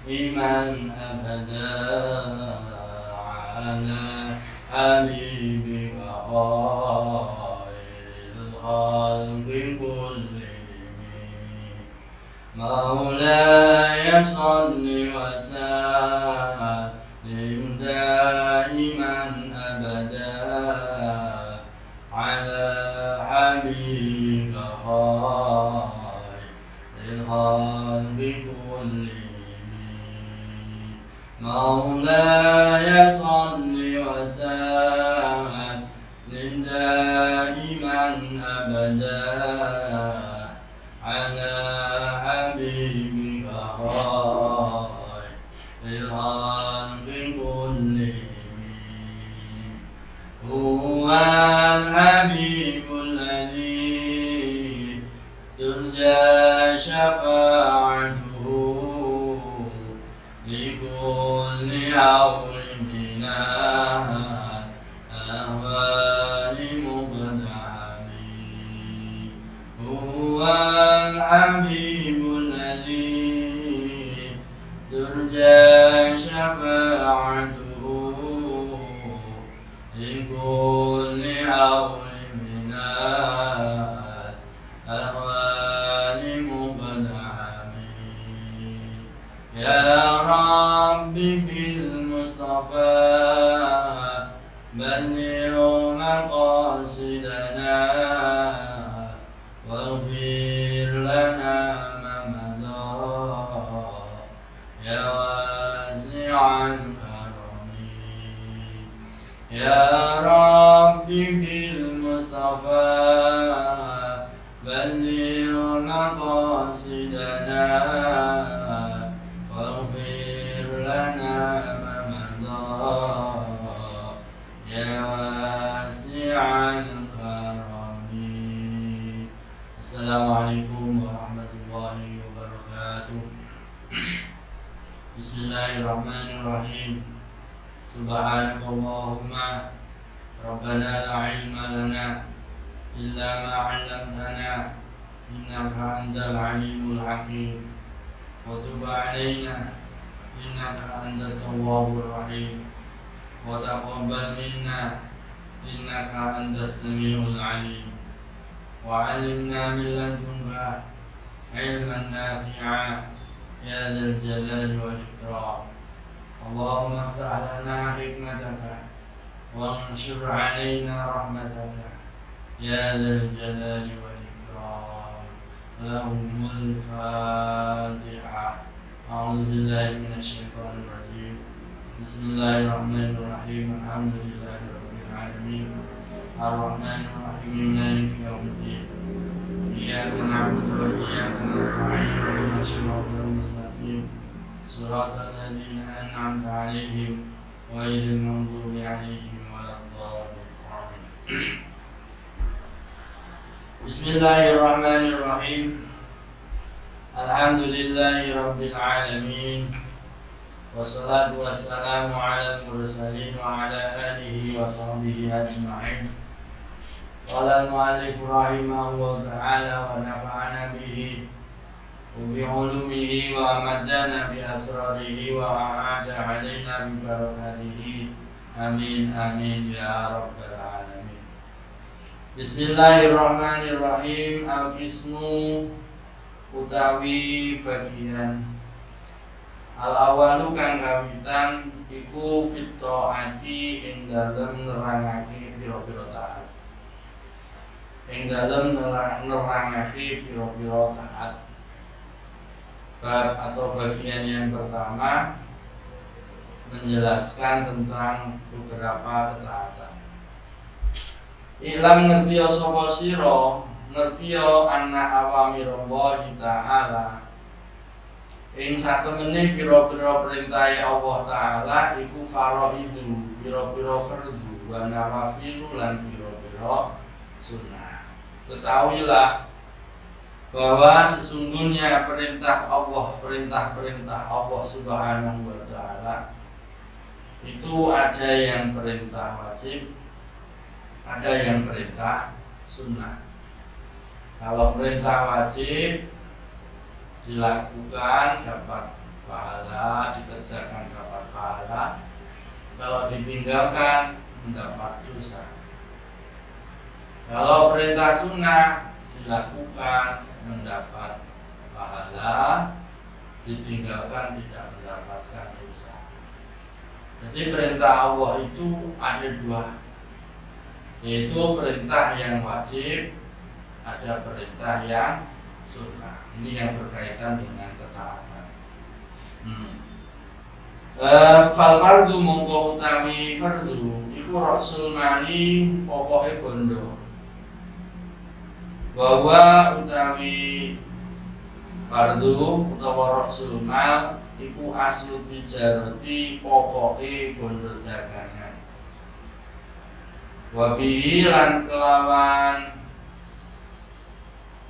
إيمان أبدا على حبيبك خير الخلق كلهم مولاي صل وسلم دائما أبدا على حبيبك خير الخلق كلهم مولاي صل وسلم دائما أبدا على حبيبك خير الخلق كلهم هو الحبيب الذي ترجى شفاعته لكل هول من الأهوال مقدم هو الحبيب الذي ترجى شفاعته لكل هول من الأهوال مقدم يا رب بالمصطفى بلغ مقاصدنا واغفر لنا ما مضى يا واسع الكرم يا رب بالمصطفى بلغ مقاصدنا واغفر لنا ما مضى يا واسع الكرم. السلام عليكم ورحمة الله وبركاته. بسم الله الرحمن الرحيم. سبحانك اللهم ربنا لا علم لنا إلا ما علمتنا إنك أنت العليم الحكيم وتب علينا إنك أنت التواب الرحيم وتقبل منا إنك أنت السميع العليم وعلمنا من لدنك علما نافعا يا ذا الجلال والإكرام. اللهم افتح لنا حكمتك وانشر علينا رحمتك يا ذا الجلال والإكرام. لهم الفاتحة. أعوذ بالله من الشيطان الرجيم. بسم الله الرحمن الرحيم. الحمد لله رب العالمين الرحمن الرحيم مالك يوم الدين إياك نعبد وإياك نستعين اهدنا الصراط المستقيم صراط الذين أنعمت عليهم غير المغضوب عليهم ولا الضالين. بسم الله الرحمن الرحيم. الحمد لله رب العالمين والصلاة والسلام على المرسلين وعلى آله وصحبه أجمعين. قال المؤلف رحمه الله تعالى ونفعنا به وبعلومه وأمدنا بأسراره وأعاد علينا ببركاته آمين آمين يا رب العالمين. Bismillahirrahmanirrahim. Al-qismu utawi bagian al-awalu kang kawitan iku fit taati ing dalem nerangake pira-pira taat. Ing dalem nerangake pira-pira taat. Bab atau bagian yang pertama menjelaskan tentang beberapa ketaatan. Iklam ngertiya sapa sira ngertiya anna awamirallahi ta'ala ing satemene pira-pira perintahe Allah taala iku faraidu pira-pira fardhu wa nawafilu lan pira-pira sunnah. Ketahuilah bahwa sesungguhnya perintah-perintah Allah Subhanahu wa taala itu ada yang perintah wajib, ada yang perintah sunnah. Kalau perintah wajib dilakukan dapat pahala, dikerjakan dapat pahala, kalau ditinggalkan mendapat dosa. Kalau perintah sunnah dilakukan mendapat pahala, ditinggalkan tidak mendapatkan dosa. Jadi perintah Allah itu ada dua, yaitu perintah yang wajib, ada perintah yang sunnah. Ini yang berkaitan dengan ketaatan. Fal fardu mongko utawi fardu iku rasul mali pokoke bondo. Bahwa utawi fardu utawa rasul mal iku aslu tijarati pokoke bondo dagangan. Wa bihi lan kelawan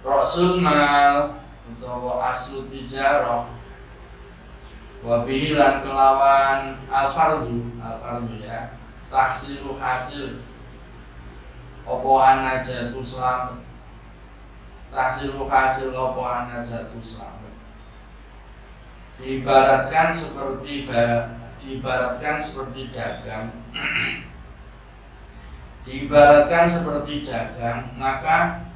rasul mal utawa aslu tijarah, wa bihi lan kelawan al fardu ya, tahsilu hasil opo ana jatuh selamat, tahsilu hasil opo ana jatuh selamat. Diibaratkan seperti dagang. Diibaratkan seperti dagang, maka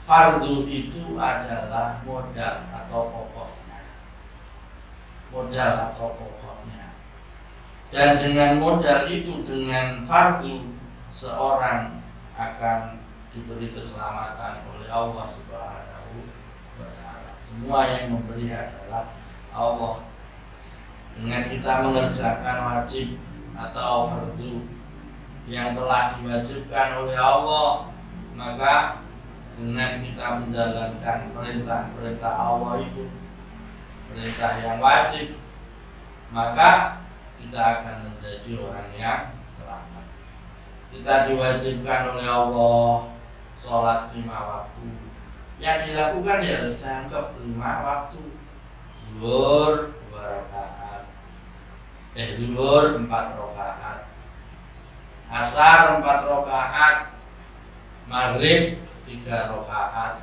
fardu itu adalah modal atau pokoknya. Modal atau pokoknya. Dan dengan modal itu, dengan fardu, seorang akan diberi keselamatan oleh Allah Subhanahu wa ta'ala. Semua yang memberi adalah Allah. Dengan kita mengerjakan wajib atau fardu yang telah diwajibkan oleh Allah, maka dengan kita menjalankan perintah-perintah Allah itu, perintah yang wajib, maka kita akan menjadi orang yang selamat. Kita diwajibkan oleh Allah sholat 5 waktu, yang dilakukan ya jangkep 5 waktu. Zuhur 2 rakaat, zuhur 4 rakaat, asar 4 rakaat, maghrib 3 rakaat,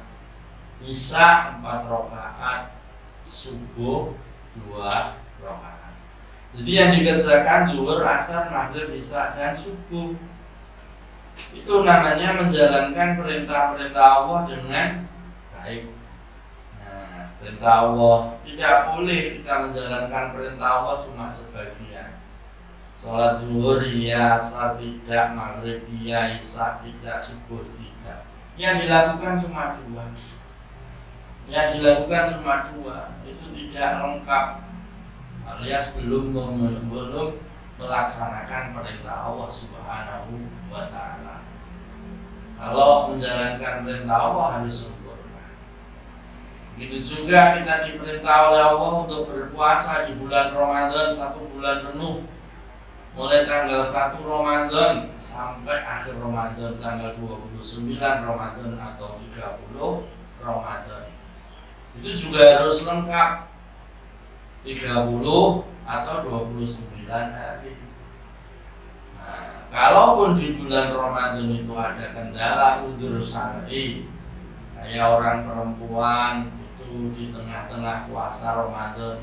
isya 4 rakaat, subuh 2 rakaat. Jadi yang dikerjakan zuhur, asar, maghrib, isya, dan subuh. Itu namanya menjalankan perintah-perintah Allah dengan baik. Nah, perintah Allah tidak boleh kita menjalankan perintah Allah cuma sebagian. Sholat zuhur iya, asar tidak, maghrib iya, isya tidak, subuh tidak. Yang dilakukan cuma 2. Yang dilakukan cuma 2. Itu tidak lengkap, alias belum melaksanakan perintah Allah Subhanahu wa ta'ala. Kalau menjalankan perintah Allah harus sempurna. Begitu juga kita diperintah oleh Allah untuk berpuasa di bulan Ramadan 1 bulan penuh, mulai tanggal 1 Ramadan sampai akhir Ramadan, tanggal 29 Ramadan atau 30 Ramadan. Itu juga harus lengkap, 30 atau 29 hari. Nah, kalaupun di bulan Ramadan itu ada kendala udzur syar'i, kayak orang perempuan itu di tengah-tengah puasa Ramadan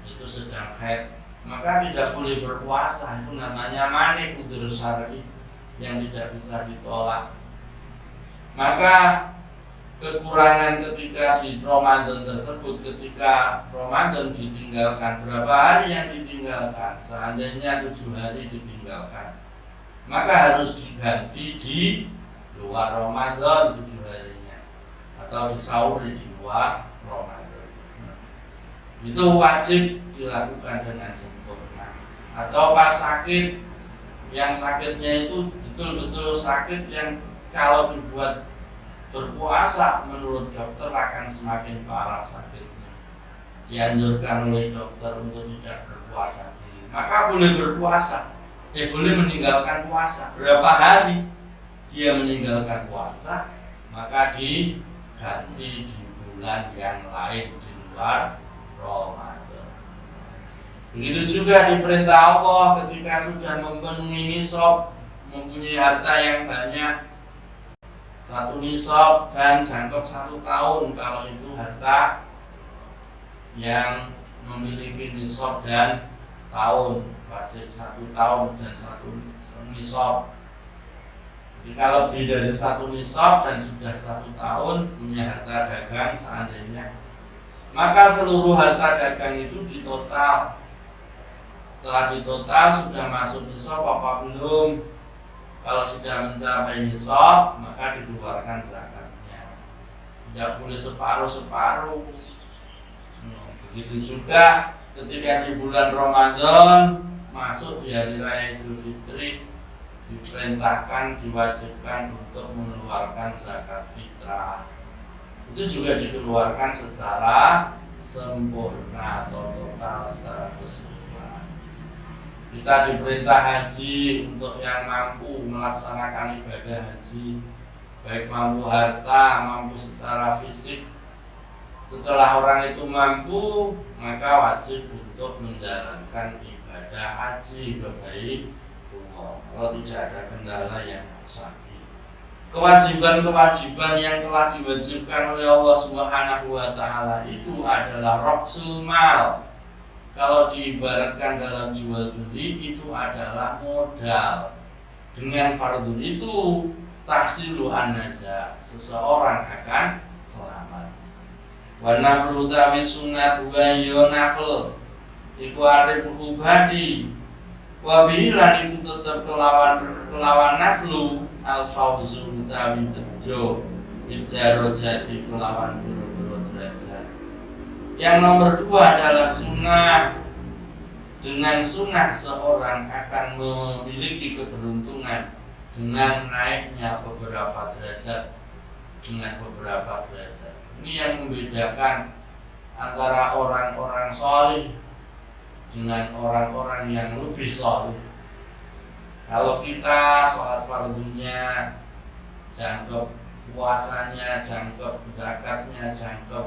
itu sedang haid, maka tidak boleh berpuasa. Itu namanya manik, udzur syar'i yang tidak bisa ditolak. Maka kekurangan ketika di Ramadan tersebut, ketika Ramadan ditinggalkan, berapa hari yang ditinggalkan, seandainya 7 hari ditinggalkan, maka harus diganti di luar Ramadan 7 harinya, atau disauri di luar Ramadan. Itu wajib dilakukan dengan sempurna. Atau pas sakit, yang sakitnya itu betul-betul sakit yang kalau dibuat berpuasa menurut dokter akan semakin parah sakitnya, dianjurkan oleh dokter untuk tidak berpuasa dulu, maka boleh berpuasa, boleh meninggalkan puasa. Berapa hari dia meninggalkan puasa, maka diganti di bulan yang lain di luar Ramadan. Begitu juga diperintah Allah ketika sudah memenuhi nisab, mempunyai harta yang banyak, 1 nisab dan jangkep 1 tahun kalau itu harta yang memiliki nisab dan tahun, wajib 1 tahun dan 1 nisab. Jadi kalau lebih dari 1 nisab dan sudah 1 tahun punya harta dagang seandainya, maka seluruh harta dagang itu ditotal. Setelah ditotal sudah masuk nisab apa belum? Kalau sudah mencapai nisab maka dikeluarkan zakatnya. Tidak boleh separuh-separuh. Begitu juga ketika di bulan Ramadan masuk di hari raya Idul Fitri, diperintahkan, diwajibkan untuk mengeluarkan zakat fitrah. Itu juga dikeluarkan secara sempurna atau total secara keseluruhan. Kita diperintah haji untuk yang mampu melaksanakan ibadah haji, baik mampu harta, mampu secara fisik. Setelah orang itu mampu, maka wajib untuk menjalankan ibadah haji ke Baitullah kalau tidak ada kendala yang sakit. Kewajiban-kewajiban yang telah diwajibkan oleh Allah Subhanahu wa taala itu adalah roksul mal. Kalau diibaratkan dalam jual beli itu adalah modal. Dengan fardun itu tahsilu an-najah, seseorang akan selamat. Wa naflu tawi sunat wa yo nafl iku arep hubadi wa bilan iku tetep kelawan naflu al fauzu tawi tejo bidarojati kelawan pira-pira derajat. Yang nomor 2 adalah sunnah. Dengan sunnah seorang akan memiliki keberuntungan dengan naiknya beberapa derajat, dengan beberapa derajat. Ini yang membedakan antara orang-orang solih dengan orang-orang yang lebih solih. Kalau kita sholat fardunya jangkep, puasanya jangkep, zakatnya jangkep,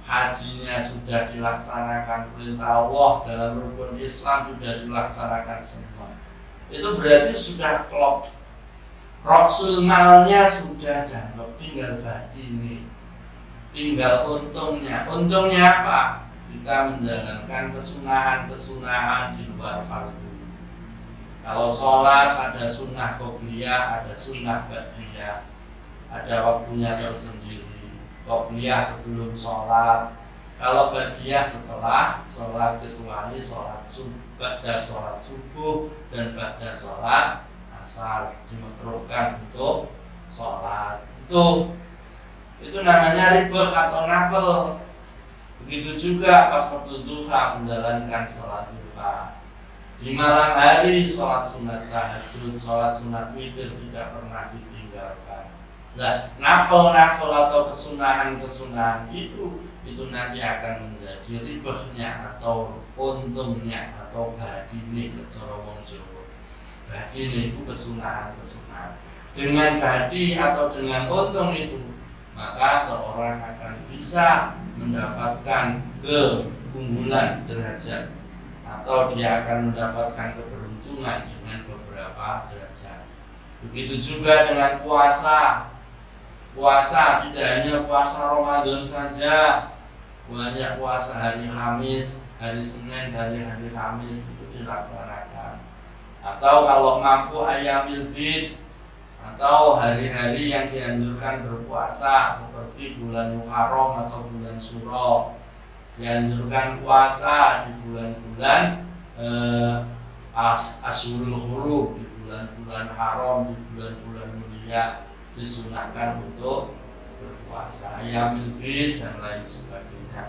hajinya sudah dilaksanakan, perintah Allah dalam rukun Islam sudah dilaksanakan semua, itu berarti sudah klop. Roksul malnya sudah jangkep, tinggal badi ini, tinggal untungnya. Untungnya apa? Kita menjalankan kesunahan-kesunahan di luar fardu. Kalau sholat ada sunnah qobliyah, ada sunnah ba'diyah, ada waktunya tersendiri. Qobliyah sebelum sholat, kalau ba'diyah setelah sholat, kecuali sholat ba'da sholat subuh dan ba'da sholat asar dimakruhkan untuk sholat. Itu namanya ribah atau nafil. Begitu juga pas waktu duha menjalankan sholat duha. Di malam hari sholat sunat tahajud, sholat sunat witir tidak pernah ditinggalkan. Nah, nafil-nafil atau kesunahan-kesunahan itu nanti akan menjadi ribahnya atau untungnya atau badine cara wong Jawa. Badine itu kesunahan-kesunahan. Dengan badi atau dengan untung itu, maka seorang akan bisa mendapatkan keunggulan derajat atau dia akan mendapatkan keberuntungan dengan beberapa derajat. Begitu juga dengan puasa. Puasa tidak hanya puasa Ramadan saja, banyak puasa hari Kamis, hari Senin, dari hari Kamis itu dilaksanakan. Atau kalau mampu ayyamil bid, atau hari-hari yang dianjurkan berpuasa seperti bulan Muharram atau bulan Syuro, dianjurkan puasa di bulan-bulan Ashurul Hurum, di bulan-bulan haram, di bulan-bulan mulia disunahkan untuk berpuasa, ayyamil bid dan lain sebagainya.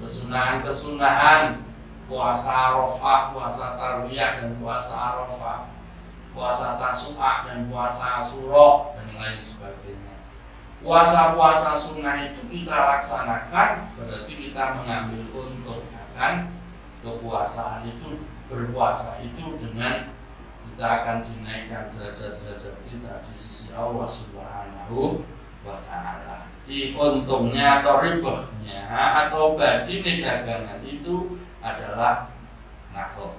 Kesunahan-kesunahan puasa Arafah, puasa Tarwiyah dan puasa Arafah, puasa Tasu'a dan puasa Asyura dan lain sebagainya. Puasa-puasa sunnah itu kita laksanakan berarti kita mengambil untung akan kepuasaan itu. Berpuasa itu dengan kita akan dinaikkan derajat-derajat kita di sisi Allah Subhanahu wa ta'ala. Jadi untungnya atau ribahnya atau badine dagangan itu adalah nafil.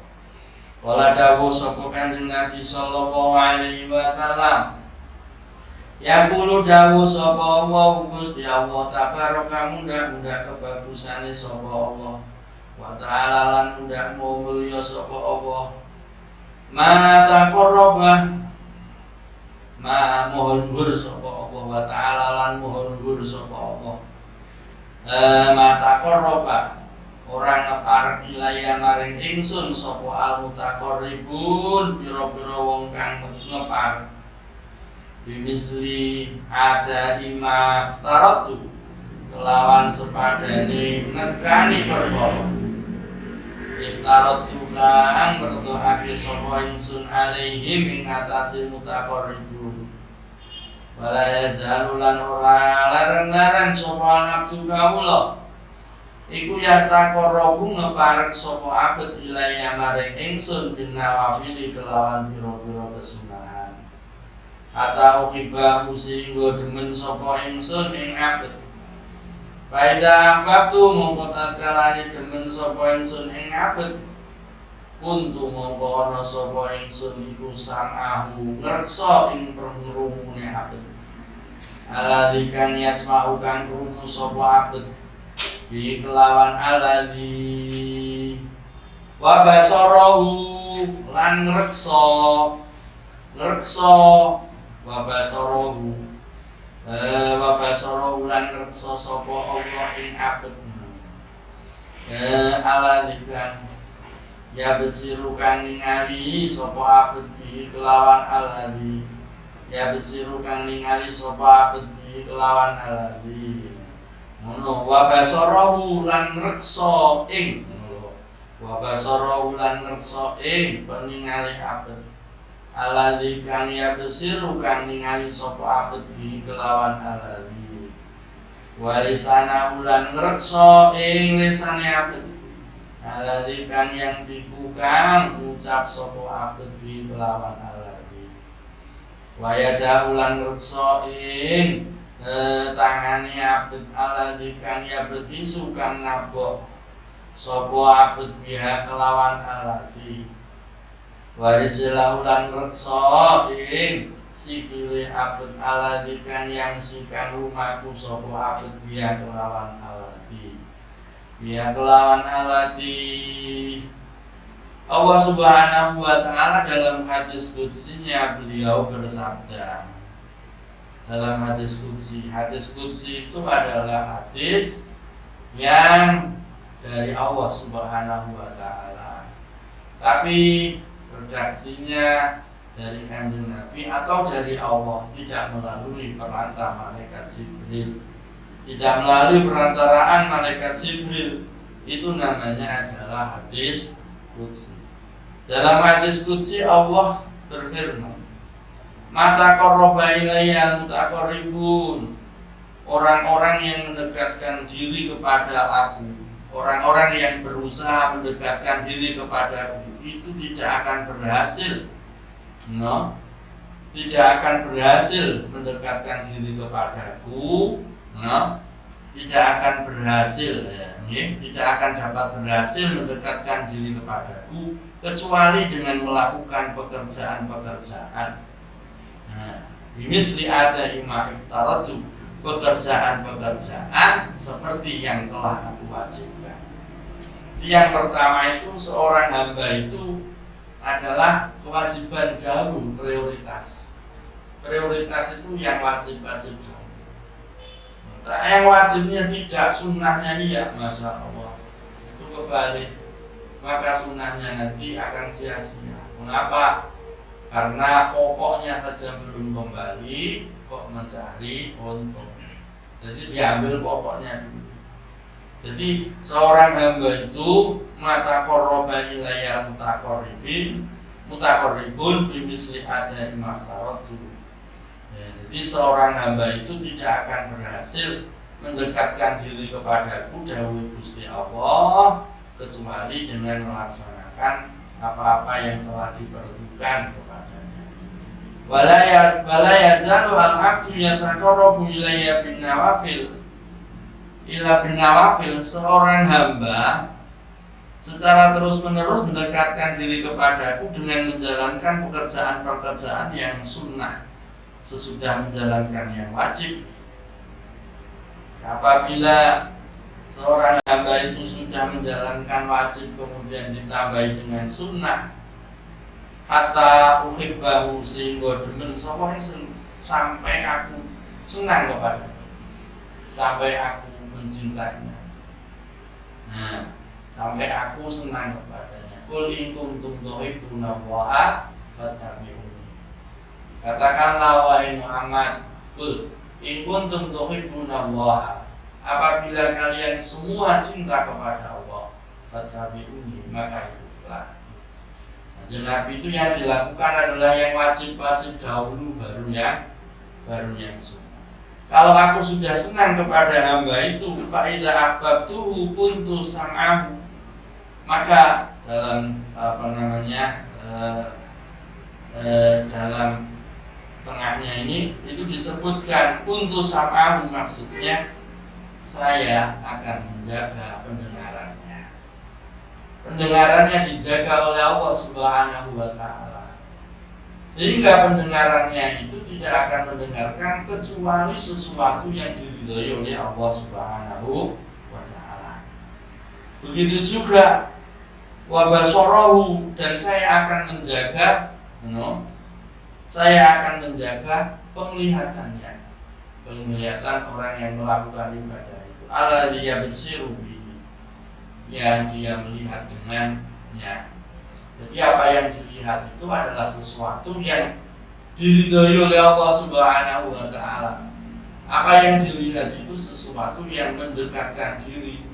Wala dawuh sapa Kanjeng Nabi sallallahu alaihi wasallam, Yaqulu dawu sapa Allah Gusti Allah tabaraka mudah-mudah kebagusane sapa Allah wa ta'ala lan mudah mulya sapa Allah ma taqarraba ma mohon luhur sapa Allah wa ta'ala lan mohon luhur sapa Allah ma taqarraba orang ngeparek ilaya maring ingsun sapa al mutaqarribun pira-pira wong kang ngeparek bimisli ada imaf taratu kelawan sepadane nekani perkara iftaratu kang berdoake sapa ingsun alaihim ing atase mutaqarribun wala yazalulan ora larang-larang sapa abdu kawula iku ya taqarrabu ngeparek sapa abet ilaya maring ingsun bin nawafili kelawan pira-pira kesunahan atau khibah sehingga demen sapa ingsun ing abet faida waktu mongko tatkalane demen sapa ingsun ing abet kuntu mongko ana sapa ingsun iku samahu ngreksa ing permurungune abet aladzi kang yasma'u kang krungu sapa abet bi kelawan aladzi wa basarahu lan ngreksa wa basarahu lan ngreksa sapa Allah ing abet aladikan ya besiru kang ningali sapa abet bi kelawan aladi ya besiru kang ningali sapa abet bi kelawan aladi ngono wa basarahu lan ngreksa ing wa basarahu lan ngreksa ing peningali abet aladzi kang yabsiru kang ningali sapa abet bi kelawan aladzi walisana ulan ngreksa ing lisane abet aladzi kang yang tipu kang ngucap sapa abet bi kelawan aladzi wayada ulan ngreksa ing tangane abet aladzi kang yabtisu kang nabok sapa abet biha kelawan aladzi warijlah ulan reksa ing sikile abet aladzi kan yang sikan lumaku sapa abet biya kelawan aladzi Allah Subhanahu wa ta'ala dalam hadis qudsinya beliau bersabda dalam hadis qudsi itu adalah hadis yang dari Allah Subhanahu wa ta'ala tapi redaksinya dari Kanjeng Nabi atau dari Allah, tidak melalui perantara malaikat Jibril, tidak melalui perantaraan malaikat Jibril. Itu namanya adalah hadis qudsi. Dalam hadis qudsi Allah berfirman, mata qarraba ilayya mutaqarribun, orang-orang yang mendekatkan diri kepada aku, orang-orang yang berusaha mendekatkan diri kepadaku itu tidak akan berhasil, tidak akan berhasil mendekatkan diri kepadaku, tidak akan berhasil, tidak akan dapat berhasil mendekatkan diri kepadaku kecuali dengan melakukan pekerjaan-pekerjaan. Bimisli ada ima iftaratu, pekerjaan-pekerjaan seperti yang telah aku wajibkan. Yang pertama itu seorang hamba itu adalah kewajiban dahulu, prioritas. Prioritas itu yang wajib-wajib dahulu. Yang wajibnya tidak, sunnahnya iya, masya Allah, itu kebalik, maka sunnahnya nanti akan sia-sia. Mengapa? Karena pokoknya saja belum kembali, kok mencari untung. Jadi diambil pokoknya dulu. Jadi seorang hamba itu mata qarraba ilayya mutaqarribun bimisli ada imaftaratu. Jadi seorang hamba itu tidak akan berhasil mendekatkan diri kepadaku dawuh Gusti Allah kecuali dengan melaksanakan apa-apa yang telah diperuntukkan kepadanya. Wala yazalu al-abdu yataqarrabu ilayya bin nawafil. Ila bin nawafil, seorang hamba secara terus-menerus mendekatkan diri kepadaku dengan menjalankan pekerjaan-pekerjaan yang sunnah. sesudah menjalankan yang wajib. Apabila seorang hamba itu sudah menjalankan wajib kemudian ditambahi dengan sunnah, hatta uhibbahu, sehingga demen sapa ingsun, sampai aku senang kepadanya, sampai aku mencintainya. Nah, sampai aku senang kepadanya. Qul in kuntum tuhibbunallaha fattabi'uni. Katakanlah wahai Muhammad, qul in kuntum tuhibbunallaha, apabila kalian semua cinta kepada Allah, fattabi'uni, maka ikutlah. Nabi itu yang dilakukan adalah yang wajib-wajib dahulu, baru yang sunnah. Kalau aku sudah senang kepada hamba itu, fa idza ahbabtuhu kuntu sam'ahu, maka dalam dalam tengahnya ini itu disebutkan kuntu sam'ahu, maksudnya saya akan menjaga pendengarannya. Pendengarannya dijaga oleh Allah Subhanahu wa ta'ala, sehingga pendengarannya itu tidak akan mendengarkan kecuali sesuatu yang diridhai oleh Allah Subhanahu wa ta'ala. Begitu juga wa basarahu, dan saya akan menjaga penglihatannya, penglihatan orang yang melakukan ibadah itu. Ala liyabsiru bihi, yang dia melihat dengannya. Jadi apa yang dilihat itu adalah sesuatu yang diridhai oleh Allah Subhanahu wa ta'ala. Apa yang dilihat itu sesuatu yang mendekatkan diri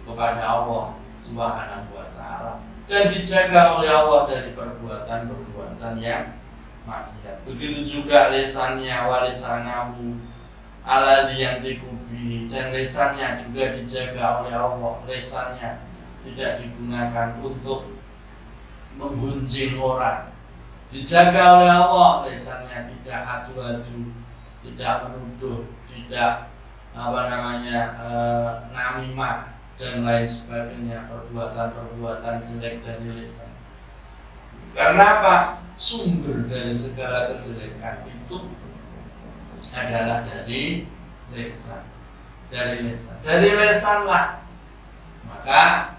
kepada Allah Subhanahu wa ta'ala dan dijaga oleh Allah dari perbuatan-perbuatan yang maksiat. Begitu juga lesannya, walisanahu alladzi yantiqu bihi, dan lesannya juga dijaga oleh Allah. Lesannya tidak digunakan untuk menggunjing orang, dijaga oleh Allah. Lesannya tidak adu-adu, tidak menuduh, tidak namimah dan lain sebagainya, perbuatan-perbuatan jelek dari lisan. Karena apa? Sumber dari segala kejelekan itu adalah dari lisan. Dari lisanlah maka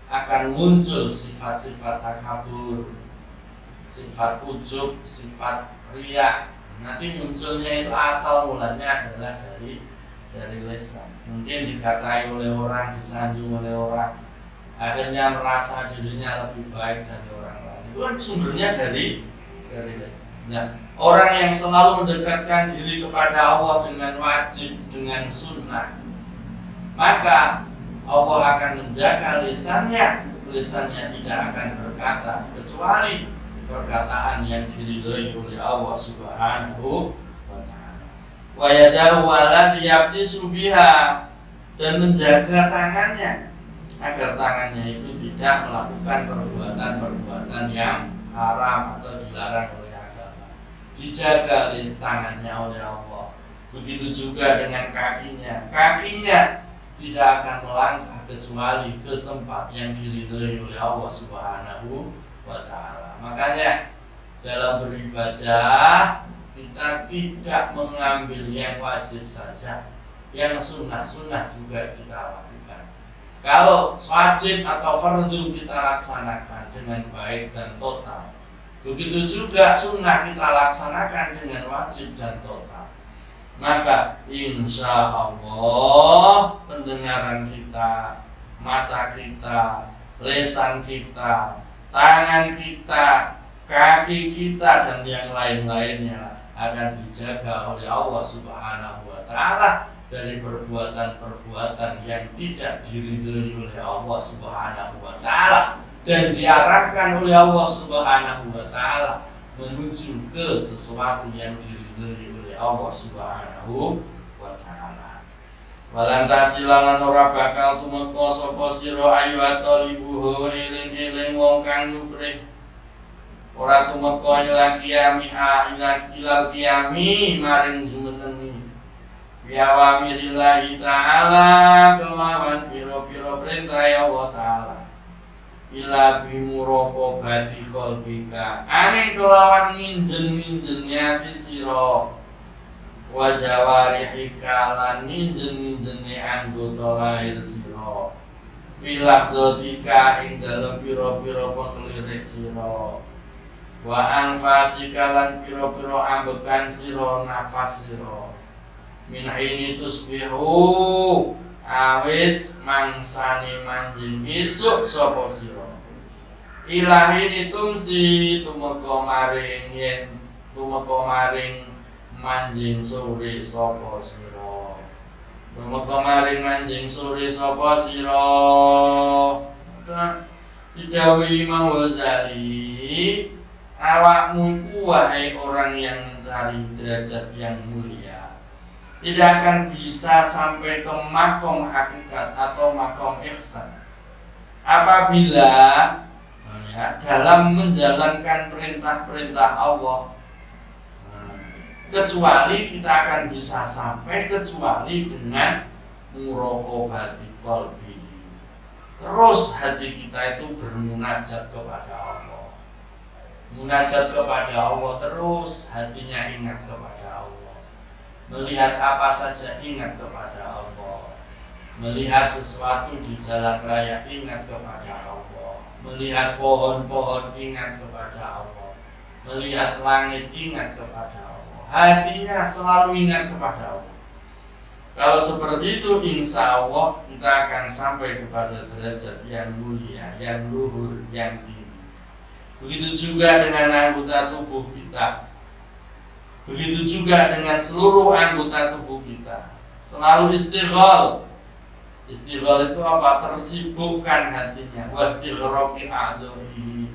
akan muncul sifat-sifat takabur, sifat ujub, sifat riya. Nanti munculnya itu asal mulanya adalah dari lisan. Mungkin dikatai oleh orang, disanjung oleh orang, akhirnya merasa dirinya lebih baik dari orang lain. Itu kan sumbernya dari lisan. Nah, orang yang selalu mendekatkan diri kepada Allah dengan wajib, dengan sunnah, maka Allah akan menjaga lisannya. Lisannya tidak akan berkata kecuali perkataan yang diridhai oleh Allah Subhanahu wa ta'ala. Wa yadahu allati yabtisu biha, dan menjaga tangannya agar tangannya itu tidak melakukan perbuatan-perbuatan yang haram atau dilarang oleh agama. Dijaga tangannya oleh Allah. Begitu juga dengan kakinya. Kakinya tidak akan melangkah kecuali ke tempat yang diridhai oleh Allah Subhanahu wa ta'ala. Makanya dalam beribadah kita tidak mengambil yang wajib saja, yang sunnah juga kita lakukan. Kalau wajib atau fardu kita laksanakan dengan baik dan total, begitu juga sunnah kita laksanakan dengan wajib dan total. Maka insya Allah pendengaran kita, mata kita, lisan kita, tangan kita, kaki kita, dan yang lain-lainnya akan dijaga oleh Allah Subhanahu wa ta'ala dari perbuatan-perbuatan yang tidak diridhai oleh Allah Subhanahu wa ta'ala dan diarahkan oleh Allah Subhanahu wa ta'ala menuju ke sesuatu yang diridhai oleh Allah Subhanahu wa ta'ala. Walan tasilan ora bakal tumeka sapa sira ayu atalibuhu eling-eling wong kang nyuprih. Ora tumeka ilal qiyami maring jumenengi. Ya mirillahi ta'ala kelawan pira-pira perintah Allah ta'ala. ila bimuraqabati qalbika angin kelawan nginjen-nginjeni ati sira wa jawarihika lan nginjen-nginjeni anggota lahir sira filahdotika ing dalem pira-pira penglirik sira wa anfasika lan pira-pira ambekan sira nafas sira min hini tusbihu awit mangsane manjing isuk sapa sira ilahi tumsi tumeka maring yen tumeka maring manjing sore sapa sira tumeka maring manjing sore sapa sira didhawuhi Imam Ghazali awakmu iku wahai orang yang mencari derajat yang mulia tidak akan bisa sampai ke makom hakikat atau makom ihsan apabila dalam menjalankan perintah-perintah Allah kecuali kita akan bisa sampai kecuali dengan muraqabati qalbi terus hati kita itu bermunajat kepada Allah munajat kepada Allah terus hatinya ingat kepada Allah melihat apa saja ingat kepada Allah melihat sesuatu di jalan raya ingat kepada Allah melihat pohon-pohon ingat kepada Allah melihat langit ingat kepada Allah hatinya selalu ingat kepada Allah kalau seperti itu insya Allah kita akan sampai kepada derajat yang mulia yang luhur, yang tinggi begitu juga dengan anggota tubuh kita begitu juga dengan seluruh anggota tubuh kita selalu istighfar itu apa? Tersibukkan hatinya wastighraqi a'dha'ihi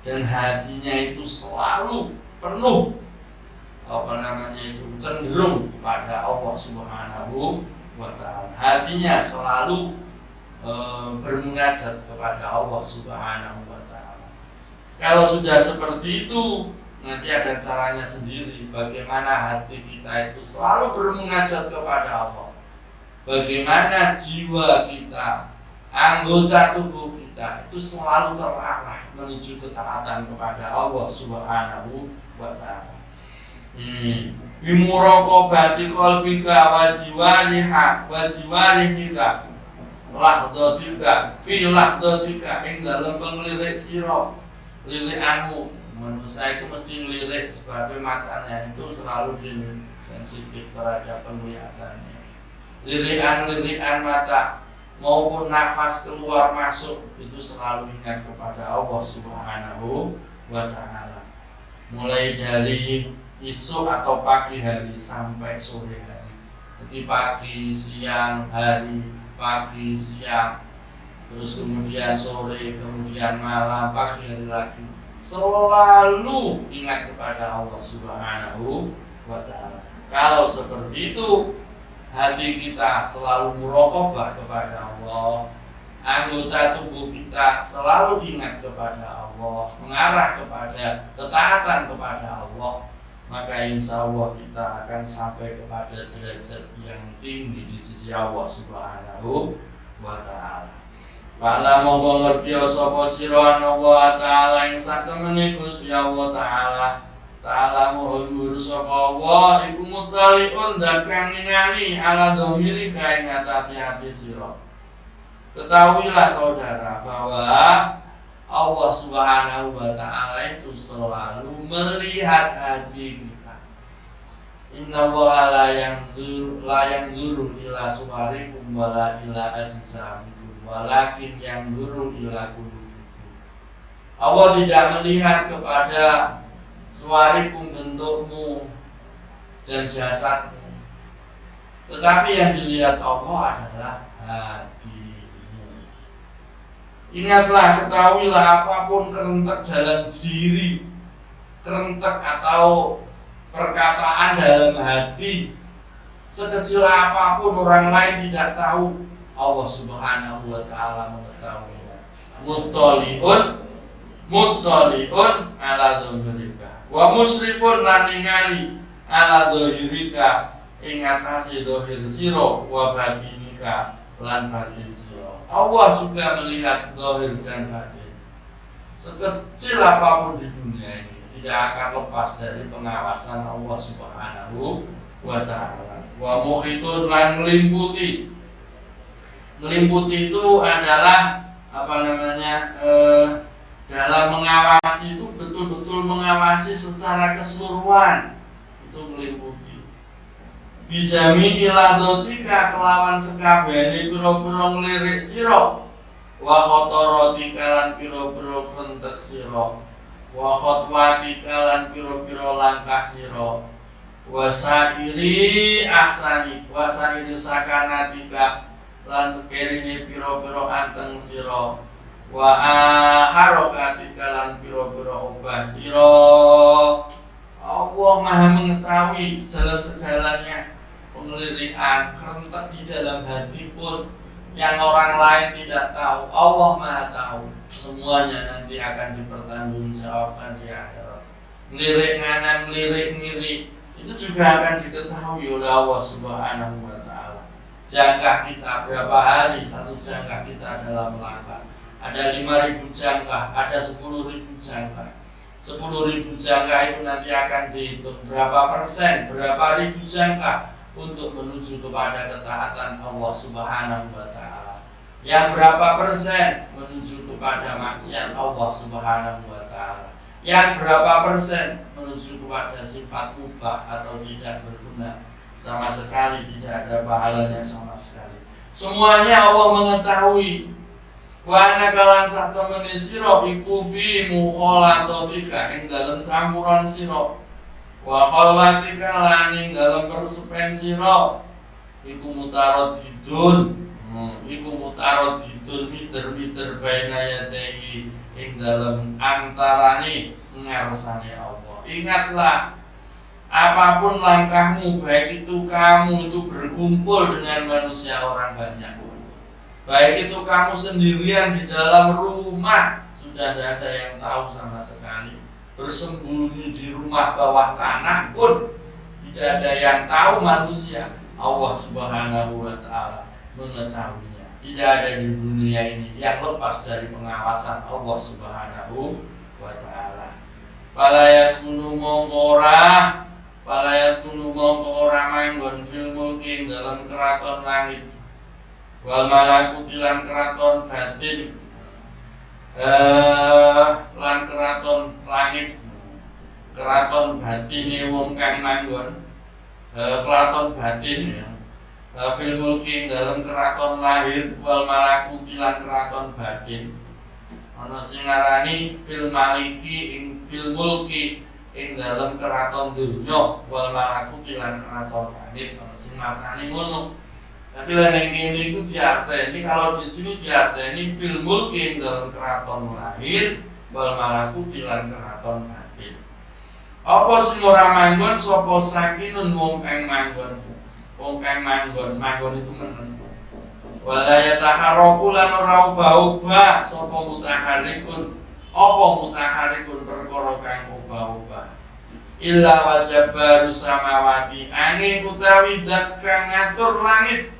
dan hatinya itu selalu penuh cenderung kepada Allah Subhanahu wa ta'ala hatinya selalu bermunajat kepada Allah Subhanahu wa ta'ala kalau sudah seperti itu nanti ada caranya sendiri bagaimana hati kita itu selalu bermunajat kepada Allah bagaimana jiwa kita anggota tubuh kita itu selalu terarah menuju ketaatan kepada Allah Subhanahu wa ta'ala bimuraqabati qalbika wa jiwarihika lahdotika fi lahdotika ing dalem penglirik sira lilikanmu manusia itu mesti ngelirik sebab matanya itu selalu sensitif terhadap penglihatannya lirikan mata maupun nafas keluar masuk itu selalu ingat kepada Allah Subhanahu wa ta'ala mulai dari isu atau pagi hari sampai sore hari jadi pagi, siang, hari pagi, siang terus kemudian sore, kemudian malam, pagi hari lagi selalu ingat kepada Allah Subhanahu wa ta'ala kalau seperti itu hati kita selalu muraqabah kepada Allah anggota tubuh kita selalu ingat kepada Allah mengarah kepada ketaatan kepada Allah maka insya Allah kita akan sampai kepada derajat yang tinggi di sisi Allah Subhanahu wa ta'ala Fala mongko ngerti sapa sira Allah taala ing satemene Gusti Allah taala moho dhuwur sapa Allah iku mutaliun dat kang ningali ala dhamiri ka ing atase ati sira. Ketahuilah saudara bahwa Allah Subhanahu wa taala itu selalu melihat hati kita. Inna wa la yanzuru ila suwarikum wala ila ajsamikum walakin yanzuru ila qulubikum. Allah tidak melihat kepada suwarikum bentukmu dan jasadmu, tetapi yang dilihat Allah adalah hatimu. Ingatlah, ketahuilah apapun kerentek dalam diri, kerentek atau perkataan dalam hati, sekecil apapun orang lain tidak tahu, Allah Subhanahu wa ta'ala mengetahuinya. Muttali'un ala dhahirika wa musrifun lan ningali ala dhahirika ing atase dhahir sira wa batinika lan batin sira. Allah juga melihat dhahir dan batin. sekecil apapun di dunia ini tidak akan lepas dari pengawasan Allah Subhanahu wa ta'ala. Wa muhitun lan meliputi. Meliputi itu adalah dalam mengawasi itu betul-betul mengawasi secara keseluruhan, itu meliputi. Bijami iladotika kelawan sekabehane pira-pira ngelirik sira, wa khotorotika lan pira-pira kentek sira, wa khotwatika lan pira-pira langkah sira, wa sairi ahsani wa sairi sakanatika lan sekirine pira-pira anteng sira, wa harokatika lan pira-pira obah sira. Allah Maha mengetahui dalam segalanya, penglirikan kerentek di dalam hati pun yang orang lain tidak tahu, Allah Maha tahu. Semuanya nanti akan dipertanggungjawabkan di akhirat. Melirik nganan, melirik ngiri, itu juga akan diketahui oleh Allah Subhanahu wa ta'ala. Jangkah kita berapa hari satu jangkah kita dalam melangkah. Ada 5.000 jangkah, ada 10.000 jangkah. 10.000 jangkah itu nanti akan dihitung berapa persen, berapa ribu jangkah untuk menuju kepada ketaatan Allah Subhanahu wa ta'ala. Yang berapa persen menuju kepada maksiat Allah Subhanahu wa ta'ala. Yang berapa persen menuju kepada sifat mubah atau tidak berguna sama sekali, tidak ada pahalanya sama sekali. Semuanya Allah mengetahui. Wa ana kalan sak temene sira iku fi mukhalatatika ing dalem campuran sira, wa khalwatika lan ing dalem persepen sira iku mutaradidun, iku mutaradidun miter-miter baina yadai ing dalem antarane ngarsane Allah. Ingatlah, apapun langkahmu, baik itu kamu itu berkumpul dengan manusia orang banyak, baik itu kamu sendirian di dalam rumah, sudah tidak ada yang tahu sama sekali. Bersembunyi di rumah bawah tanah pun tidak ada yang tahu manusia. Allah Subhanahu wa ta'ala mengetahuinya. Tidak ada di dunia ini yang lepas dari pengawasan Allah Subhanahu wa ta'ala. Fala yaskunu mongko ora manggon fil mulki dalam keraton langit, wal malakutilan keraton batin, lan keraton langit, keraton batine wong kang manggon, keraton batin ya. Fil mulki dalam keraton lahir, wal malakutilan keraton batin. Ana sing ngarani fil maliki ing fil mulki ing dalam keraton dunya, wal malakutilan keraton langit. Ana sing maknani ngono. Tapi lain ini itu diarteni, kalau di sini diarteni fil mulki dalam keraton lahir, wal malakuti lan keraton batin. Apa sing ora manggon sapa sakinun wong kang manggon. Wong kang manggon itu menen. Wala yataharraku lan ora ubah-ubah sapa mutaharrikun. Apa mutaharrikun perkara kang ubah-ubah. Illa wajabaru samawati angin utawi dat kang ngatur langit,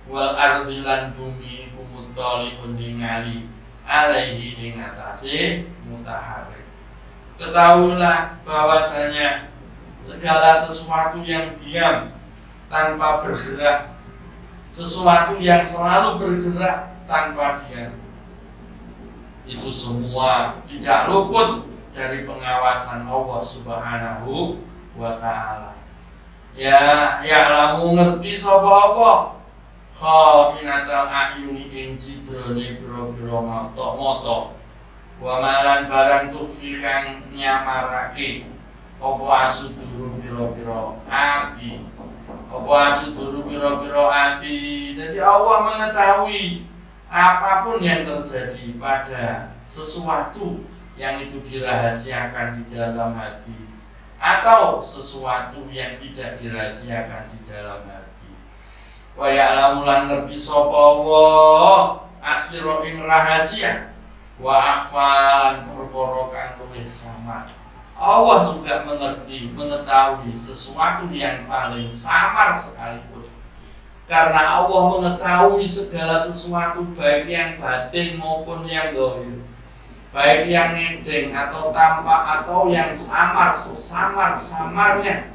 wal ardi lan bumi iku mutaliun ningali alaihi ing atase mutaharrik. Ketahuilah bahwasanya segala sesuatu yang diam tanpa bergerak, sesuatu yang selalu bergerak tanpa diam, itu semua tidak luput dari pengawasan Allah Subhanahu wa ta'ala. Ya lamu ngerti sapa apa khainatal ayuni ing cidrone pira-pira mata wa malan barang tufi kang nyamarake apa asuduru pira-pira ati, apa asuduru pira-pira ati. Jadi Allah mengetahui apapun yang terjadi pada sesuatu yang itu dirahasiakan di dalam hati atau sesuatu yang tidak dirahasiakan di dalam hati. Wa ya'lamu lan ngerti sapa wa asira ing rahasia, wa akhfalan perkara kang luwih samar. Allah juga mengetahui sesuatu yang paling samar sekalipun. Karena Allah mengetahui segala sesuatu baik yang batin maupun yang zahir, baik yang ngedeng atau tampak atau yang samar, sesamar-samarnya,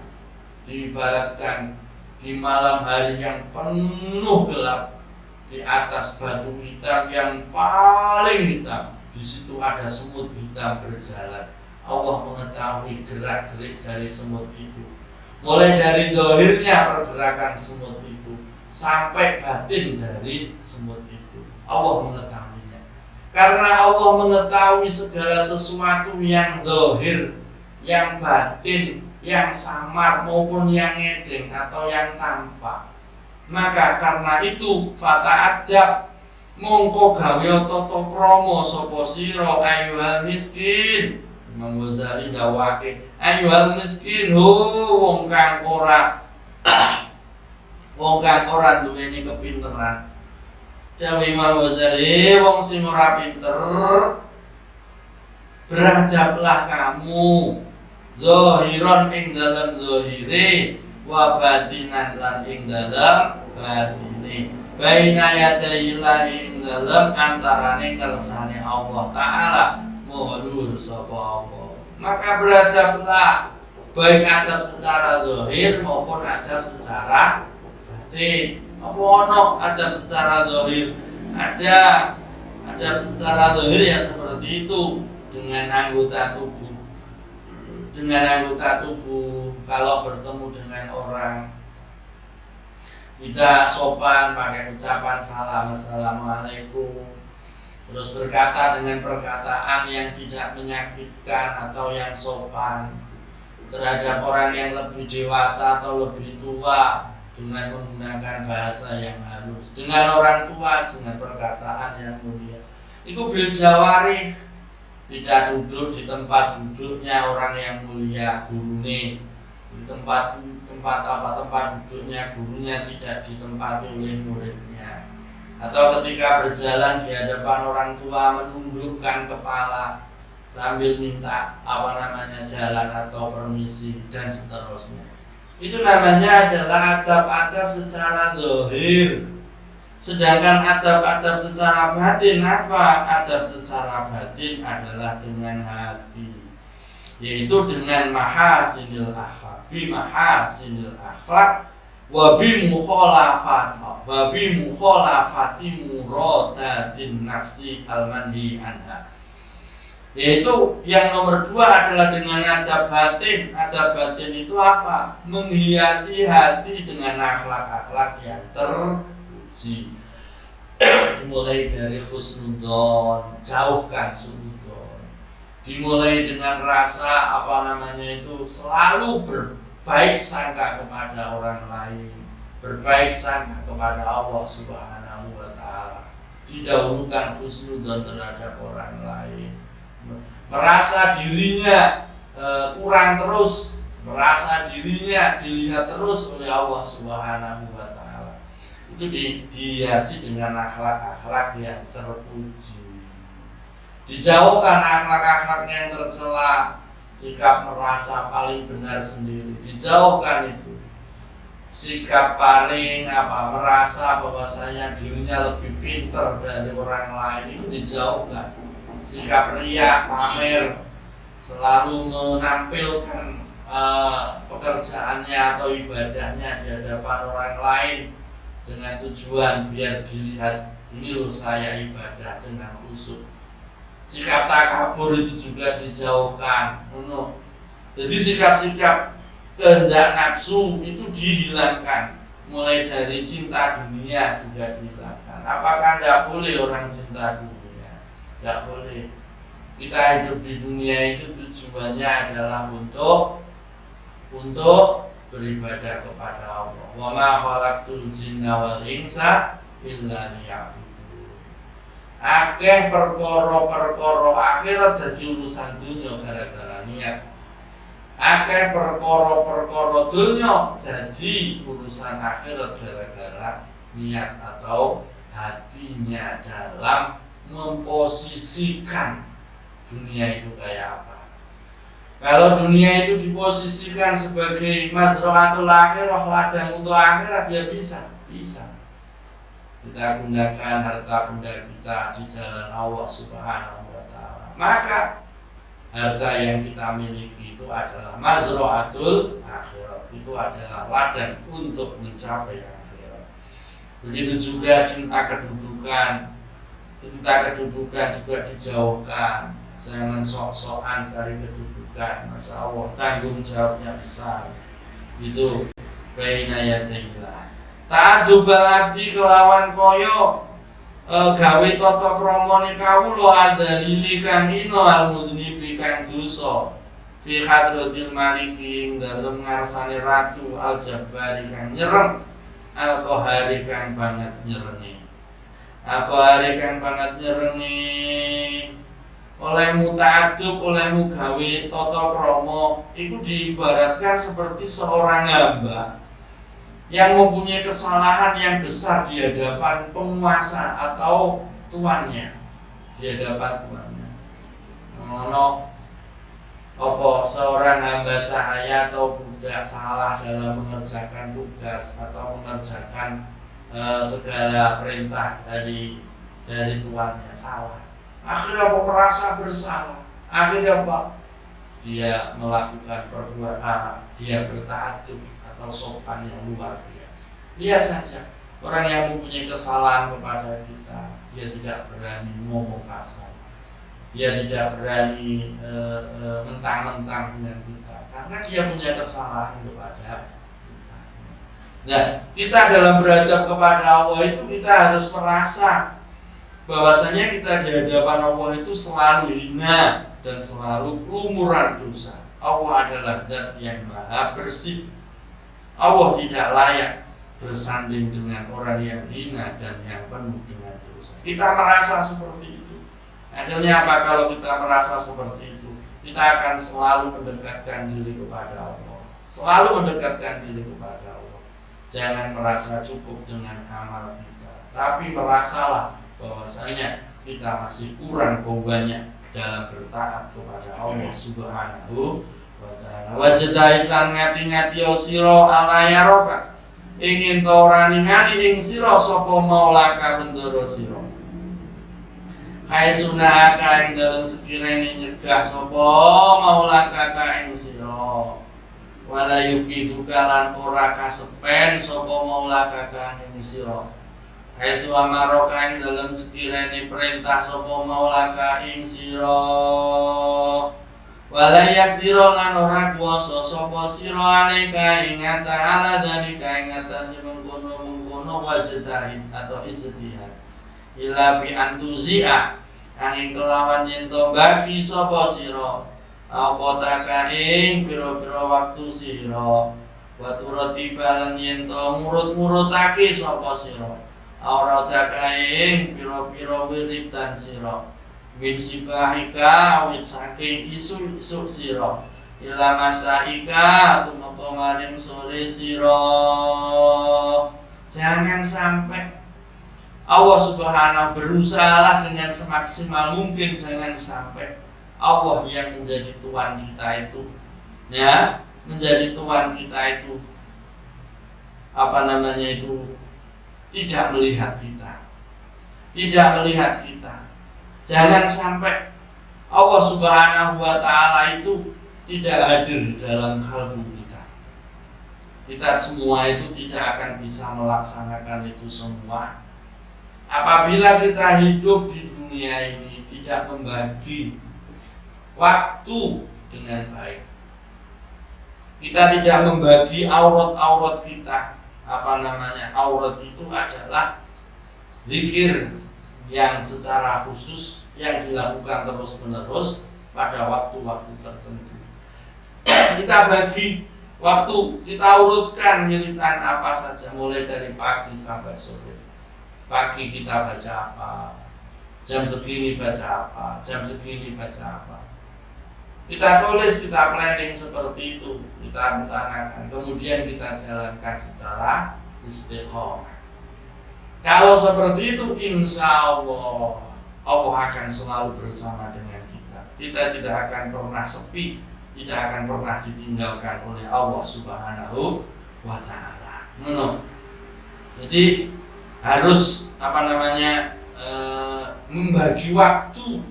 diibaratkan di malam hari yang penuh gelap, di atas batu hitam yang paling hitam, di situ ada semut hitam berjalan. Allah mengetahui gerak-gerik dari semut itu, mulai dari zahirnya pergerakan semut itu sampai batin dari semut itu. Allah mengetahuinya. Karena Allah mengetahui segala sesuatu yang zahir, yang batin, yang samar maupun yang ngedeng atau yang tampak, maka karena itu fata'adab mongko gawe tata krama sapa sira ayyuhal miskin. Imam Ghazali dawake ayyuhal miskin, wong kang ora duweni kepinteran. Dawuh Imam Ghazali, wong sing ora pinter, beradablah kamu zahiran ing dalam zahire wa batinan lan ing dalam batine, baina yadayillahi ing dalam antarane kersane Allah Ta'ala moho luhur sapa Allah. Maka beradablah, baik adab secara zahir maupun adab secara batin. Apa ono adab secara zahir? Ada adab secara zahir ya seperti itu, dengan anggota tubuh. Kalau bertemu dengan orang, kita sopan pakai ucapan salam, assalamualaikum, terus berkata dengan perkataan yang tidak menyakitkan atau yang sopan terhadap orang yang lebih dewasa atau lebih tua, dengan menggunakan bahasa yang halus. Dengan orang tua dengan perkataan yang mulia. Itu bil jawarih, tidak duduk di tempat duduknya orang yang mulia, gurune. Di tempat duduknya gurunya tidak ditempati oleh muridnya. Atau ketika berjalan di hadapan orang tua menundukkan kepala sambil minta jalan atau permisi dan seterusnya. Itu namanya adalah adab-adab secara zahir. Sedangkan adab-adab secara batin apa? Adab secara batin adalah dengan hati, yaitu dengan mahasinil akhlak, bi mahasinil akhlak wa bi mukhalafati muradatin nafsi al-manhi anha. Yaitu yang nomor 2 adalah dengan adab batin. Adab batin itu apa? Menghiasi hati dengan akhlak-akhlak yang terpuji. Dimulai dari husnudzon, jauhkan suudzon. Dimulai dengan rasa selalu berbaik sangka kepada orang lain, berbaik sangka kepada Allah Subhanahu wa Ta'ala. Didahulukan husnudzon terhadap orang lain. Merasa dirinya kurang terus, merasa dirinya dilihat terus oleh Allah Subhanahu wa Ta'ala, itu dihiasi dengan akhlak-akhlak yang terpuji. Dijauhkan akhlak-akhlak yang tercela, sikap merasa paling benar sendiri, dijauhkan itu. Sikap paling merasa bahwasanya dirinya lebih pintar dari orang lain, itu dijauhkan. Sikap riya, pamer, selalu menampilkan pekerjaannya atau ibadahnya di hadapan orang lain dengan tujuan biar dilihat, ini loh saya ibadah dengan khusyuk. Sikap takabur itu juga dijauhkan. Jadi sikap-sikap kehendak nafsu itu dihilangkan. Mulai dari cinta dunia juga dihilangkan. Apakah tidak boleh orang cinta dunia? Tidak boleh. Kita hidup di dunia itu tujuannya adalah untuk beribadah kepada Allah. Wa ma khalaqtul jinna wal insa illa liya'budun. Akeh perkara-perkara akhirat jadi urusan dunia gara-gara niat. Akeh perkara-perkara dunia jadi urusan akhirat gara-gara niat atau hatinya dalam memposisikan dunia itu kayak apa. Kalau dunia itu diposisikan sebagai mazra'atul akhirah, ladang untuk akhirat, ya bisa. Kita gunakan harta benda kita di jalan Allah Subhanahu wa Ta'ala. maka harta yang kita miliki itu adalah mazra'atul akhirat, itu adalah ladang untuk mencapai akhirat. Begitu juga cinta kedudukan juga dijauhkan. Jangan sok-sokan cari kedudukan, Masya Allah, tanggung jawabnya besar. Itu baina yadillah. Ta'addu baladi kelawan koyo gawe tata kramane kawula adalili kang ino almudnibi kang dosa fi hadratil maliki ing dalem ngarsane ratu al-jabbari kang nyerem al-qahari kang banget nyereni al-qahari kang banget nyereni olehmu ta'addub olehmu gawe tata krama iku diibaratkan seperti seorang hamba yang mempunyai kesalahan yang besar di hadapan penguasa atau tuannya, di hadapan tuannya. Apa seorang hamba sahaya atau budak salah dalam mengerjakan tugas atau mengerjakan segala perintah dari tuannya, salah. Akhirnya apa, merasa bersalah. Akhirnya apa? Dia melakukan perbuatan, dia berta'addub atau sopan yang luar biasa. Lihat saja, orang yang mempunyai kesalahan kepada kita, dia tidak berani ngomong kasar, dia tidak berani mentang-mentang dengan kita, karena dia punya kesalahan kepada kita. Nah, kita dalam beradab kepada Allah itu kita harus merasa bahwasanya kita di hadapan Allah itu selalu hina dan selalu lumuran dosa. Allah adalah zat yang maha bersih. Allah tidak layak bersanding dengan orang yang hina dan yang penuh dengan dosa. Kita merasa seperti itu. Akhirnya apa kalau kita merasa seperti itu? Kita akan selalu mendekatkan diri kepada Allah. Selalu mendekatkan diri kepada Allah. Jangan merasa cukup dengan amal kita, tapi merasalah bahwasanya kita masih kurang banyak dalam bertaat kepada Allah Subhanahu wa ta'ala. Wajadahi lan ngati-ngati sira ala yaraka ingin ta ora ningali ing sira sapa maulaka bendoro sira. Hai sunaka ing dalem sekirane nyegah sapa maulaka ka ing sira. Wala yufiduka lan ora kasepen sapa maulaka ka ing sira. Haitu amaroka ing dalam sekiranya perintah sopo maulaka ing siro walayak diro lan ora kuasa sopo siro alika ing ala dalika ing atasi mengkono wajdahin atau ijtihad illa bi antuzia angin kelawan yento bagi sopo siro awkotaka ing piro-piro waktu siro waturati balan yento murut-murutake sopo siro aura dakaing piro-piro wirid dan siro min sibahika wit saking isu-isu siro ila masaika tumeka maring sore siro. Jangan sampai Allah Subhanahu berusahalah dengan semaksimal mungkin, jangan sampai Allah yang menjadi Tuhan kita itu, ya, menjadi Tuhan kita itu tidak melihat kita. Jangan sampai Allah Subhanahu wa ta'ala itu tidak hadir dalam kalbu kita. Kita semua itu tidak akan bisa melaksanakan itu semua apabila kita hidup di dunia ini tidak membagi waktu dengan baik. Kita tidak membagi aurat-aurat kita. Aurat itu adalah zikir yang secara khusus yang dilakukan terus-menerus pada waktu-waktu tertentu. Kita bagi waktu, kita urutkan wiridan apa saja mulai dari pagi sampai sore. Pagi kita baca apa, jam segini baca apa, jam segini baca apa. Kita tulis, kita planning seperti itu, kita rencanakan, kemudian kita jalankan secara istiqomah. Kalau seperti itu, insya Allah akan selalu bersama dengan kita. Kita tidak akan pernah sepi, tidak akan pernah ditinggalkan oleh Allah Subhanahu wa ta'ala. Jadi harus membagi waktu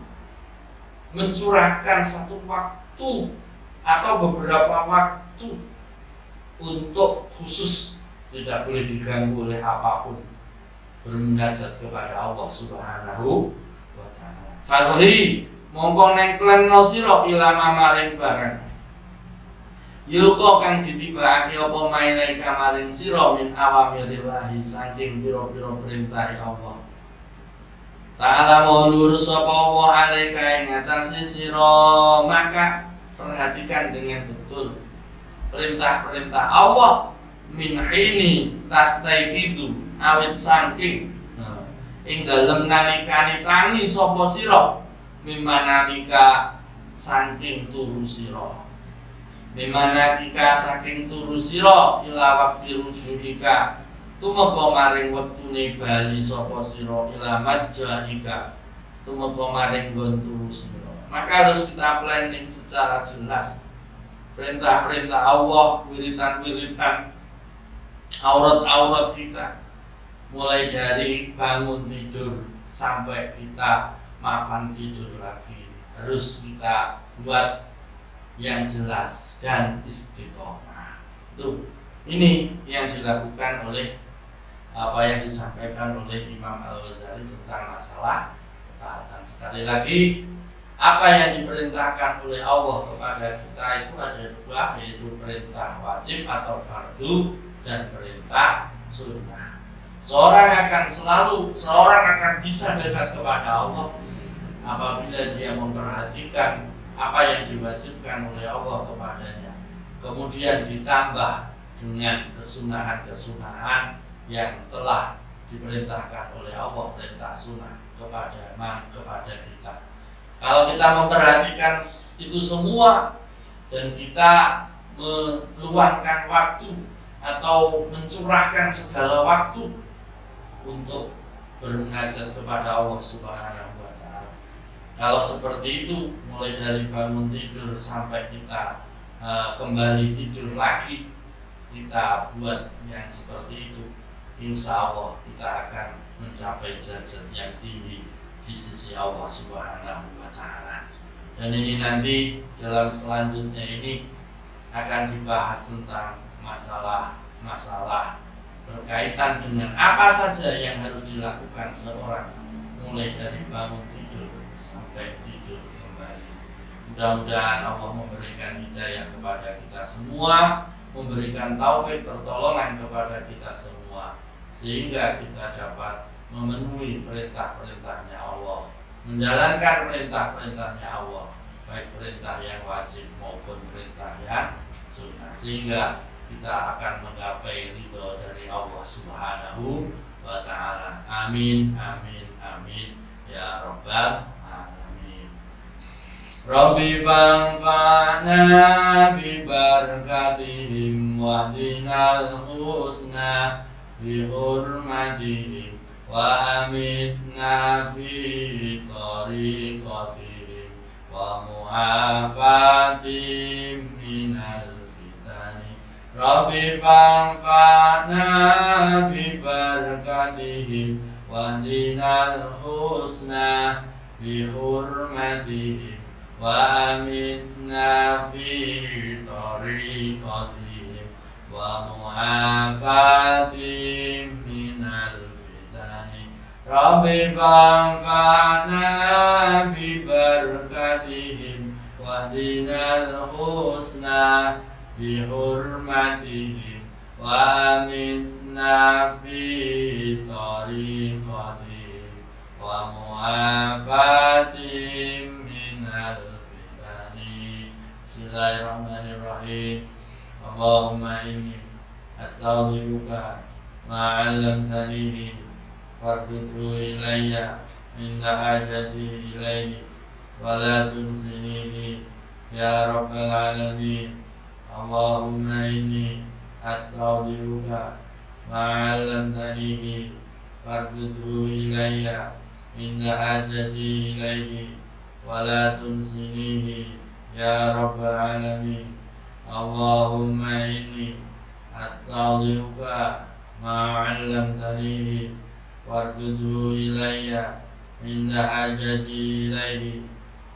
mencurahkan satu waktu atau beberapa waktu untuk khusus, tidak boleh diganggu oleh apapun, bermunajat kepada Allah Subhanahu wa ta'ala. Fazli mongko nengklenno sira ilama maring barang yulqa kang ditibake apa mailai kamaring sira min awamirillahi saking pira-pira perintah Allah. Ta'ala mulur sapa Allah alaika ing atase sira, maka perhatikan dengan betul perintah-perintah Allah min hini tastaiqidu awit saking ing dalem nalikane tangi sapa sira mimanamika saking turu sira, mimanamika saking turu sira ila waqti rujuika tumeka maring wektune bali sapa sira ila majjaika tumeka maring nggon turu sira. Maka harus kita planning secara jelas perintah-perintah Allah, wiritan-wiritan, aurat-aurat kita, mulai dari bangun tidur sampai kita makan tidur lagi, harus kita buat yang jelas dan istiqomah. Ini yang dilakukan oleh apa yang disampaikan oleh Imam Al-Ghazali tentang masalah ketaatan. Sekali lagi, apa yang diperintahkan oleh Allah kepada kita itu ada dua, yaitu perintah wajib atau fardu dan perintah sunnah. Seorang akan bisa dekat kepada Allah apabila dia memperhatikan apa yang diwajibkan oleh Allah kepadanya, kemudian ditambah dengan kesunahan-kesunahan yang telah diperintahkan oleh Allah, perintah sunnah kepada kita. Kalau kita memperhatikan itu semua dan kita meluangkan waktu atau mencurahkan segala waktu untuk bermunajat kepada Allah Subhanahu wa ta'ala. Kalau seperti itu, mulai dari bangun tidur sampai kita kembali tidur lagi, kita buat yang seperti itu, insya Allah kita akan mencapai derajat yang tinggi di sisi Allah Subhanahu wa ta'ala. Dan ini nanti dalam selanjutnya ini akan dibahas tentang masalah berkaitan dengan apa saja yang harus dilakukan seorang mulai dari bangun tidur sampai tidur kembali. Mudah-mudahan Allah memberikan hidayah kepada kita semua, memberikan taufik pertolongan kepada kita semua, sehingga kita dapat memenuhi perintah-perintahnya Allah, menjalankan perintah-perintahnya Allah, baik perintah yang wajib maupun perintah yang sunnah, sehingga kita akan menggapai ridho dari Allah Subhanahu wa ta'ala. Amin, amin, amin ya rabbal alamin. Rabbi fanfa'na bi barakatihim wahdinal husna bi hurmatihim wa amitna fi tariqatihim wa mu'afatim minal fitani. Rabbi fanfa'na bi barakatihim wahdinal husna bi hurmatihim wa amitna fi tariqatihim wa mu'afatim minal fitani. Rabbi fanfa'na bi barakatihim wahdinal husna bi hurmatihim wa amitna fi tariqatihim wa mu'afatim minal fitani. Bismillahirrahmanirrahim. Allahumma inni astaghfiruka ma 'allamtanihi fardudhu ilayya inda hajati ilayhi wa la tunsinihi ya rabbal alamin. Allahumma inni astaghfiruka ma 'allamtanihi fardudhu ilayya inda hajati ilayhi wa la tunsinihi ya rabbal alamin. Allahumma inni astaghfiruka ma 'allamtanihi fardudhu ilayya inda hajati ilayhi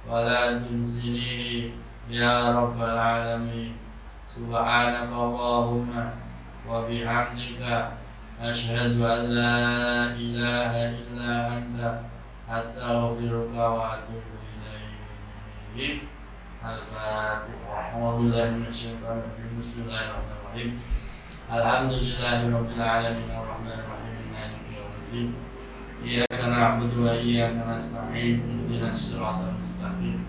ولا تنسنيه يا رب العالمين. سبحانك اللهم وبحمدك أشهد أن لا إله إلا أنت أستغفرك وأتوب إليك. الفاتحة. أعوذ بالله من الشيطان الرجيم. بسم الله الرحمن الرحيم. الحمد لله رب العالمين الرحمن الرحيم مالك يوم الدين. إياك نعبد وإياك نستعين. اهدنا الصراط المستقيم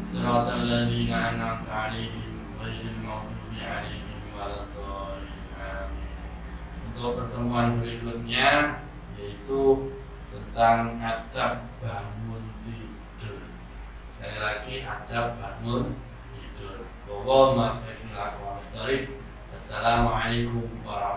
صراط الذين أنعمت عليهم غير المغضوب عليهم ولا الضالين. Amin. Untuk pertemuan berikutnya yaitu tentang adab bangun tidur. Sekali lagi, adab bangun tidur. Assalamualaikum warahmatullahi wabarakatuh.